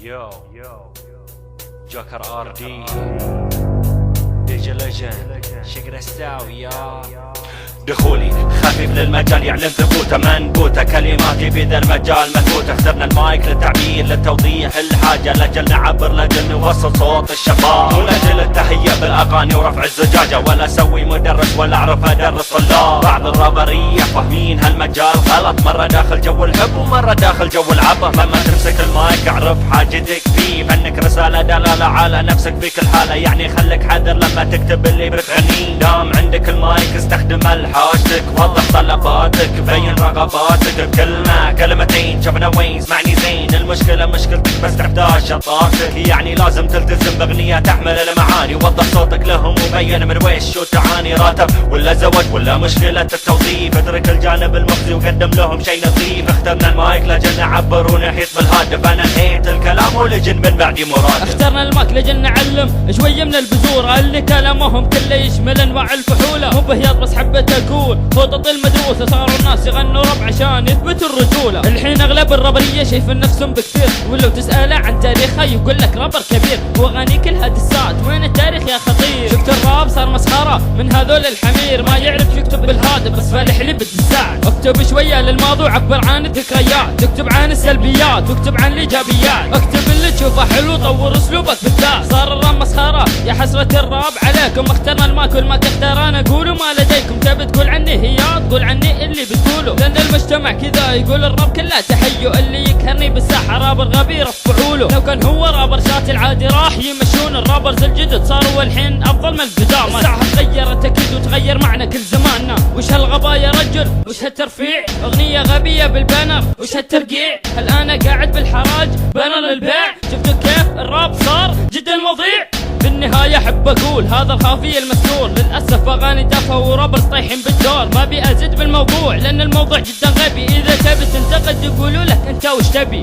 Yo, Joker RD, DJ Legend, check this out, y'all. دخولي خفيف للمجال يعلن ثبوته منبوته، كلماتي في ذا المجال مثبوته. اخترنا المايك للتعبير للتوضيح الحاجة، لاجل نعبر لاجل نوصل صوت الشباب، مو لاجل التهيئ بالاغاني ورفع الزجاجة، ولا اسوي مدرس ولا اعرف ادرس طلاب. بعض الرابرية فاهمين هالمجال غلط، مرة داخل جو الحب ومرة داخل جو العبط. لما تمسك المايك اعرف حاجتك فيه، فنك رسالة دلالة على نفسك في كل حالة، يعني خليك حذر لما تكتب اللي بتغنيه. دام عندك المايك استخدم حاجتك، وضح طلباتك، بين رغباتك بكلمة كلمتين. شفنا وين اسمعني زين، المشكلة مشكلتك بس تحتاج شطارتك، يعني لازم تلتزم باغنية تحمل المعاني. وضح صوتك لهم وبين من ويش وتعاني، راتب ولا زواج ولا مشكلة التوظيف، اترك الجانب المخزي وقدم لهم شي نظيف. اخترنا المايك لجل نعبر ونحيط بالهادف، انا نهيت الكلام ولجن من بعدي مرادف. اخترنا المايك لجل نعلم شوية من البذور، اللي كلامهم كله يشمل انواع الفحولة، مو بهياط بس حبة اقول خطط المدروسة. صاروا الناس يغنوا رب عشان يثبتوا الرجولة، الحين اغلب الرابرية شايفين نفسهم بكثير، ولو تسأله عن تاريخه يقول لك رابر كبير، واغاني كلها دسات. وين التاريخ يا خطير؟ شفت الراب صار مسخرة من هذول الحمير، ما يعرف يكتب بالهاتف بس فالح لي بالدسات. اكتب شوية للماضي وعبر عن الذكريات، اكتب عن السلبيات واكتب عن الايجابيات، اكتب اللي تشوفه حلو طور اسلوبك بالذات. صار الراب مسخرة يا حسرة الراب عليكم، اخترنا المايك والما تختار انا اقولوا ما لديكم. تبي تقول عني هياط قول عني اللي بتقوله، لان المجتمع كذا يقول الراب كله تحيو، اللي يقهرني بالساحة رابر غبي يرفعوا له. لو كان هو رابر شات العادي راح يمشون، الرابرز الجدد صاروا والحين افضل من القدامى. الساحة تغيرت اكيد وتغير معنا كل زماننا، وش هالغبا يا رجل وش هالترفيع؟ اغنية غبية بالبانر وش هالترقيع؟ هل انا قاعد بالحراج بانر للبيع؟ شفتوا كيف الراب صار جدا مضيع؟ بالنهاية احب اقول هذا الخافي المستور، للاسف اغاني تافهة ورابرز طايحين بالدور. ما ابي ازيد بالموضوع لان الموضوع جدا غبي، اذا تبي تنتقد يقولوا لك انت وش تبي.